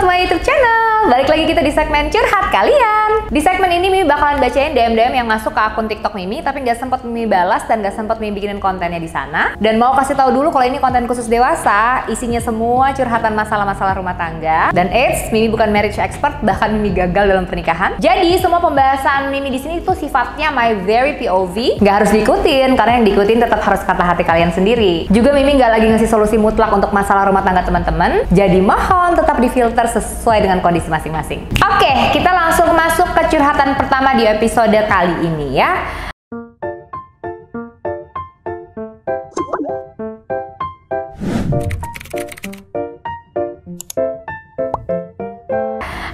to my YouTube channel. Balik lagi kita di segmen curhat kalian. Di segmen ini Mimi bakalan bacain DM-DM yang masuk ke akun TikTok Mimi, tapi nggak sempat Mimi balas dan nggak sempat Mimi bikinin kontennya di sana. Dan mau kasih tahu dulu kalau ini konten khusus dewasa, isinya semua curhatan masalah-masalah rumah tangga. Dan Mimi bukan marriage expert, bahkan Mimi gagal dalam pernikahan. Jadi semua pembahasan Mimi di sini itu sifatnya my very POV, nggak harus diikutin karena yang diikutin tetap harus kata hati kalian sendiri. Juga Mimi nggak lagi ngasih solusi mutlak untuk masalah rumah tangga teman-teman. Jadi mohon tetap difilter sesuai dengan kondisi masing-masing. Oke, kita langsung masuk ke curhatan pertama di episode kali ini ya.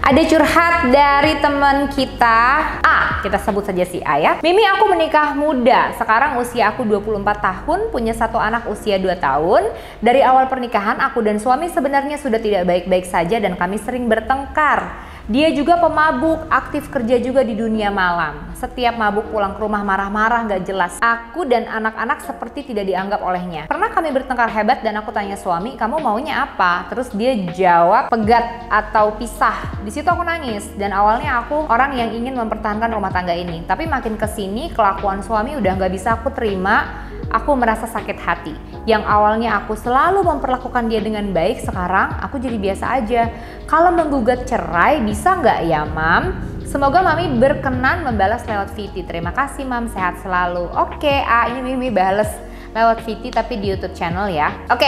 Ada curhat dari teman kita A, kita sebut saja si A ya. Mimi, aku menikah muda, sekarang usia aku 24 tahun, punya satu anak usia 2 tahun. Dari awal pernikahan aku dan suami sebenarnya sudah tidak baik-baik saja dan kami sering bertengkar. Dia juga pemabuk, aktif kerja juga di dunia malam. Setiap mabuk pulang ke rumah marah-marah gak jelas. Aku dan anak-anak seperti tidak dianggap olehnya. Pernah kami bertengkar hebat dan aku tanya suami, kamu maunya apa? Terus dia jawab, pegat atau pisah. Di situ aku nangis dan awalnya aku orang yang ingin mempertahankan rumah tangga ini. Tapi makin kesini kelakuan suami udah gak bisa aku terima. Aku merasa sakit hati. Yang awalnya aku selalu memperlakukan dia dengan baik, sekarang aku jadi biasa aja. Kalau menggugat cerai bisa nggak ya, Mam? Semoga Mami berkenan membalas lewat VT. Terima kasih, Mam. Sehat selalu. Oke, ini Mimi balas lewat VT tapi di YouTube channel ya. Oke,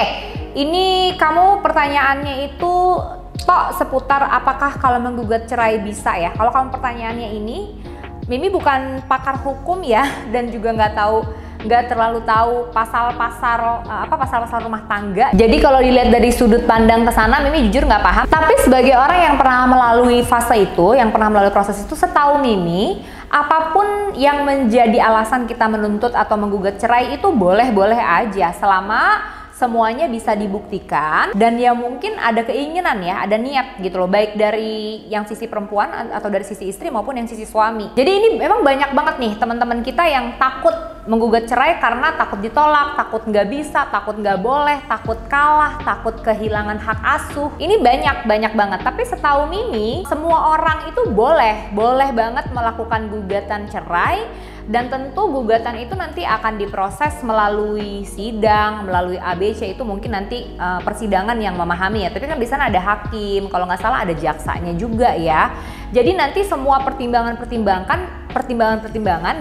ini kamu pertanyaannya itu seputar apakah kalau menggugat cerai bisa ya? Kalau kamu pertanyaannya ini, Mimi bukan pakar hukum ya, dan juga nggak terlalu tahu pasal-pasal rumah tangga. Jadi kalau dilihat dari sudut pandang ke sana, Mimi jujur nggak paham. Tapi sebagai orang yang pernah melalui fase itu, yang pernah melalui proses itu, setahu Mimi, apapun yang menjadi alasan kita menuntut atau menggugat cerai itu boleh-boleh aja selama semuanya bisa dibuktikan dan ya mungkin ada keinginan ya, ada niat gitu loh, baik dari yang sisi perempuan atau dari sisi istri maupun yang sisi suami. Jadi ini memang banyak banget nih teman-teman kita yang takut menggugat cerai karena takut ditolak, takut nggak bisa, takut nggak boleh, takut kalah, takut kehilangan hak asuh. Ini banyak banget. Tapi setahu Mimi, semua orang itu boleh banget melakukan gugatan cerai. Dan tentu gugatan itu nanti akan diproses melalui sidang, melalui ABC, itu mungkin nanti persidangan yang memahami ya. Tapi kan di sana ada hakim, kalau nggak salah ada jaksanya juga ya. Jadi nanti semua pertimbangan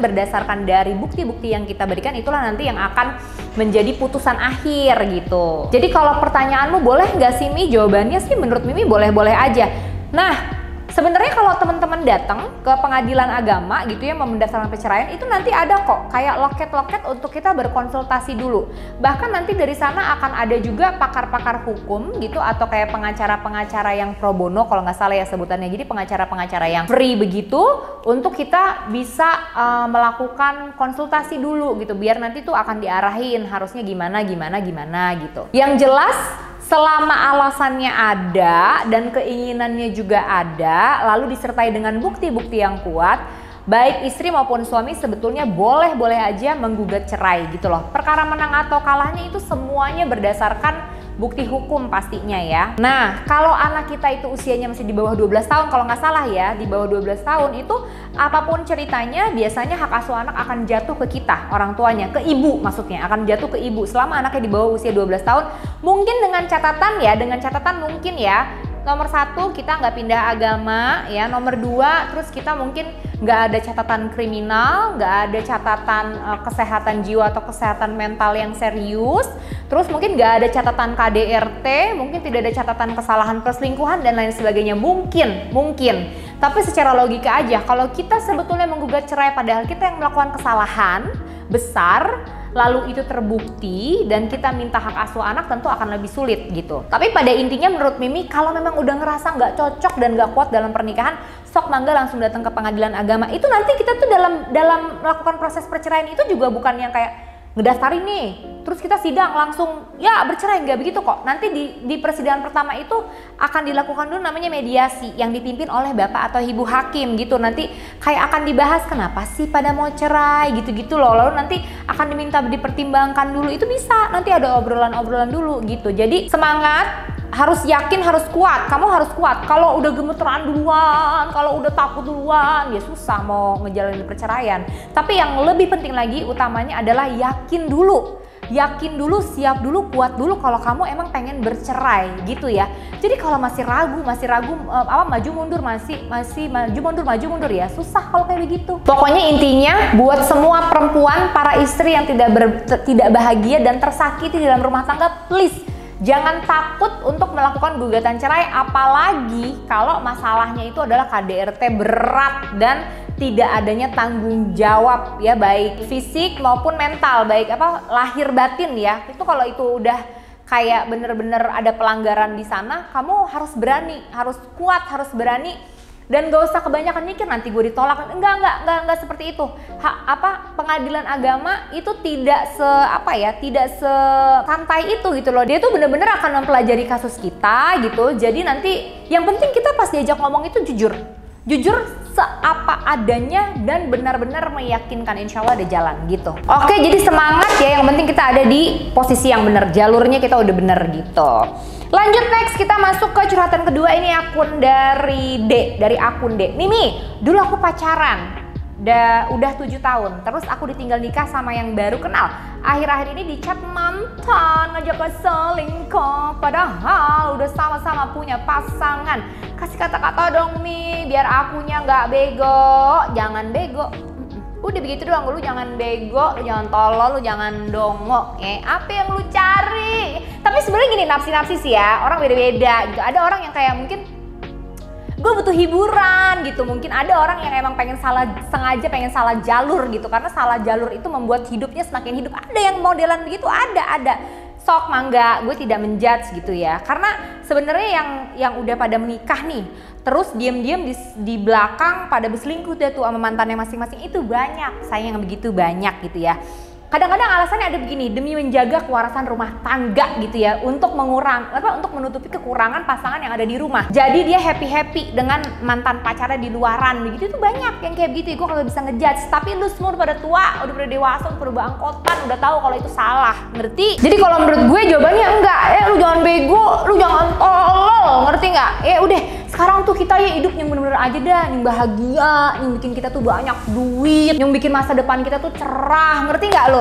berdasarkan dari bukti-bukti yang kita berikan itulah nanti yang akan menjadi putusan akhir gitu. Jadi kalau pertanyaanmu boleh nggak sih Mi? Jawabannya sih menurut Mimi boleh-boleh aja. Nah, sebenarnya kalau teman-teman datang ke pengadilan agama gitu ya mendaftarkan perceraian, itu nanti ada kok kayak loket-loket untuk kita berkonsultasi dulu. Bahkan nanti dari sana akan ada juga pakar-pakar hukum gitu atau kayak pengacara-pengacara yang pro bono kalau nggak salah ya sebutannya. Jadi pengacara-pengacara yang free begitu untuk kita bisa melakukan konsultasi dulu gitu biar nanti tuh akan diarahin harusnya gimana gitu. Yang jelas selama alasannya ada dan keinginannya juga ada, lalu disertai dengan bukti-bukti yang kuat, baik istri maupun suami sebetulnya boleh-boleh aja menggugat cerai gitu loh. Perkara menang atau kalahnya itu semuanya berdasarkan bukti hukum pastinya ya. Nah, kalau anak kita itu usianya masih di bawah 12 tahun, kalau nggak salah ya, di bawah 12 tahun itu apapun ceritanya biasanya hak asuh anak akan jatuh ke kita, orang tuanya, ke ibu maksudnya, akan jatuh ke ibu selama anaknya di bawah usia 12 tahun. Mungkin dengan catatan mungkin ya, nomor 1 kita nggak pindah agama ya, nomor 2 terus kita mungkin nggak ada catatan kriminal, nggak ada catatan kesehatan jiwa atau kesehatan mental yang serius, terus mungkin nggak ada catatan KDRT, mungkin tidak ada catatan kesalahan perselingkuhan dan lain sebagainya, mungkin. Tapi secara logika aja, kalau kita sebetulnya menggugat cerai padahal kita yang melakukan kesalahan besar, lalu itu terbukti dan kita minta hak asuh anak, tentu akan lebih sulit gitu. Tapi pada intinya menurut Mimi, kalau memang udah ngerasa nggak cocok dan nggak kuat dalam pernikahan, sok mangga langsung datang ke pengadilan agama. Itu nanti kita tuh dalam melakukan proses perceraian itu juga bukan yang kayak ngedaftarin nih, terus kita sidang langsung ya bercerai, nggak begitu kok. Nanti di persidangan pertama itu akan dilakukan dulu namanya mediasi yang dipimpin oleh bapak atau ibu hakim gitu. Nanti kayak akan dibahas kenapa sih pada mau cerai gitu-gitu loh. Lalu nanti akan diminta dipertimbangkan dulu, itu bisa nanti ada obrolan-obrolan dulu gitu. Jadi semangat harus yakin, harus kuat. Kamu harus kuat. Kalau udah gemeteran duluan, kalau udah takut duluan, ya susah mau ngejalanin perceraian. Tapi yang lebih penting lagi utamanya adalah yakin dulu. Yakin dulu, siap dulu, kuat dulu kalau kamu emang pengen bercerai gitu ya. Jadi kalau masih ragu maju mundur maju mundur ya susah kalau kayak begitu. Pokoknya intinya buat semua perempuan, para istri yang tidak bahagia dan tersakiti dalam rumah tangga, please jangan takut untuk melakukan gugatan cerai, apalagi kalau masalahnya itu adalah KDRT berat dan tidak adanya tanggung jawab ya, baik fisik maupun mental, baik lahir batin ya. Itu kalau itu udah kayak bener-bener ada pelanggaran di sana, kamu harus berani, harus kuat, harus berani. Dan gak usah kebanyakan mikir nanti gue ditolak. Enggak seperti itu. Pengadilan agama itu tidak sesantai itu gitu loh. Dia tuh bener-bener akan mempelajari kasus kita gitu. Jadi nanti yang penting kita pas diajak ngomong itu jujur seapa adanya dan benar-benar meyakinkan, insya Allah ada jalan gitu. Oke, jadi semangat ya, yang penting kita ada di posisi yang benar, jalurnya kita udah bener gitu. Lanjut, next kita masuk ke curhatan kedua. Ini akun dari akun D. Mimi, dulu aku pacaran udah 7 tahun, terus aku ditinggal nikah sama yang baru kenal. Akhir-akhir ini dicat mantan, ngajak ke selingkuh, padahal udah sama-sama punya pasangan. Kasih kata-kata dong Mi, biar akunya nggak bego. Jangan bego, udah begitu doang. Lu jangan bego, lu jangan tolol, lu jangan dongo. Apa yang lu cari? Tapi sebenarnya gini, nafsi-nafsi sih ya, orang beda-beda gitu. Ada orang yang kayak mungkin gue butuh hiburan gitu, mungkin ada orang yang emang sengaja pengen salah jalur gitu, karena salah jalur itu membuat hidupnya semakin hidup. Ada yang modelan begitu, ada sok mangga, gue tidak menjudge gitu ya, karena sebenarnya yang udah pada menikah nih terus diam-diam di belakang pada berselingkuh deh tuh sama mantannya masing-masing, itu banyak, sayang begitu banyak gitu ya. Kadang-kadang alasannya ada begini, demi menjaga kewarasan rumah tangga gitu ya, untuk untuk menutupi kekurangan pasangan yang ada di rumah. Jadi dia happy dengan mantan pacarnya di luaran begitu. Itu banyak yang kayak begitu. Gue kagak bisa ngejudge, tapi lu semua udah pada tua, udah pada dewasa, udah pada bangkotan, udah tahu kalau itu salah, ngerti? Jadi kalau menurut gue jawabannya enggak, lu jangan bego, lu jangan tolol, ngerti nggak? Udah, sekarang tuh kita ya hidup yang bener-bener aja dah, yang bahagia, yang bikin kita tuh banyak duit, yang bikin masa depan kita tuh cerah, ngerti nggak lo?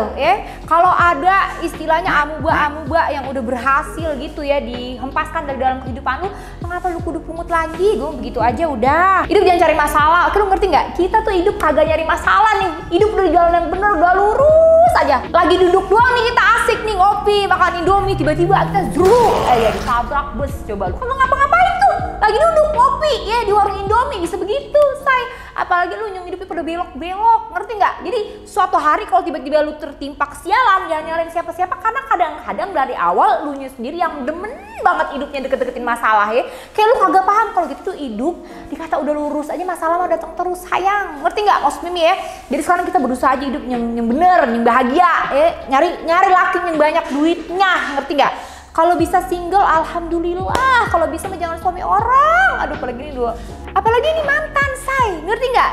Kalau ada istilahnya amuba yang udah berhasil gitu ya dihempaskan dari dalam kehidupan lu, kenapa lu kudu pungut lagi? Gue begitu aja udah. Hidup jangan cari masalah. Lu ngerti nggak? Kita tuh hidup kagak nyari masalah nih. Hidup udah di jalan yang bener, udah lurus aja. Lagi duduk doang nih kita asik nih ngopi, makan Indomie, tiba-tiba kita ditabrak bus. Coba lu kagak ngapa-ngapain tuh. Lagi duduk ngopi ya di warung Indomie, bisa begitu, say. Apalagi lu yang hidupnya pada belok-belok, ngerti nggak? Jadi suatu hari kalau tiba-tiba lu tertimpa kesialan, jangan nyalain siapa-siapa, karena kadang-kadang dari awal lu sendiri yang demen banget hidupnya deket-deketin masalah ya. Kayak lu kagak paham kalau gitu tuh hidup dikata udah lurus aja masalah mah datang terus, sayang. Ngerti nggak maksud Mimi ya? Jadi sekarang kita berusaha aja hidup yang bener, yang bahagia ya. Nyari laki yang banyak duitnya, ngerti nggak? Kalau bisa single, alhamdulillah. Kalau bisa jangan suami orang. Aduh, apalagi ini mantan, say. Ngerti nggak?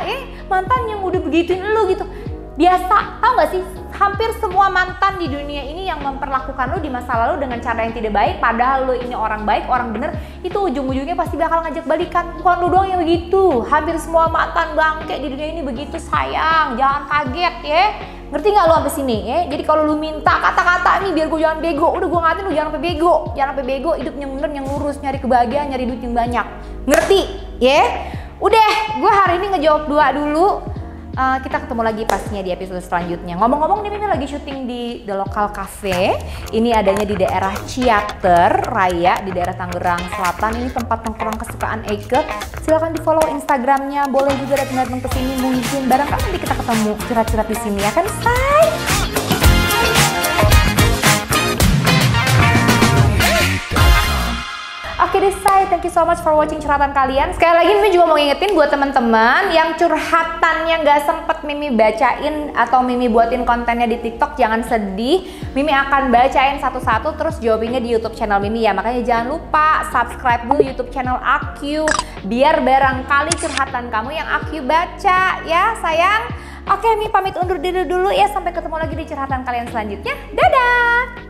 Mantan yang udah begituin lu gitu. Biasa, tau gak sih? Hampir semua mantan di dunia ini yang memperlakukan lu di masa lalu dengan cara yang tidak baik, padahal lu ini orang baik, orang bener, itu ujung-ujungnya pasti bakal ngajak balikan. Bukan lu doang yang begitu. Hampir semua mantan bangke di dunia ini begitu, sayang. Jangan kaget ya. Ngerti gak lu sampai sini ya? Jadi kalau lu minta kata-kata nih biar gue jangan bego, udah gue ngatain lu jangan sampai bego. Jangan sampai bego, hidup yang bener, yang lurus, nyari kebahagiaan, nyari duit yang banyak. Ngerti? Ya? Udah, gue hari ini ngejawab 2 dulu. Kita ketemu lagi pastinya di episode selanjutnya. Ngomong-ngomong, ini lagi syuting di The Local Cafe. Ini adanya di daerah Ciater Raya, di daerah Tangerang Selatan. Ini tempat nongkrong kesukaan Eike. Silahkan di follow Instagramnya. Boleh juga datang ke sini, mungkin barangkali nanti kita ketemu curhat-curhat di sini ya kan, say? Oke deh, say, thank you so much for watching curhatan kalian. Sekali lagi Mimi juga mau ngingetin buat teman-teman yang curhatannya nggak sempet Mimi bacain atau Mimi buatin kontennya di TikTok, jangan sedih. Mimi akan bacain satu-satu terus jawabinnya di YouTube channel Mimi ya. Makanya jangan lupa subscribe dulu YouTube channel Aku biar barangkali curhatan kamu yang Aku baca ya, sayang. Oke, Mimi pamit undur diri dulu ya. Sampai ketemu lagi di curhatan kalian selanjutnya. Dadah!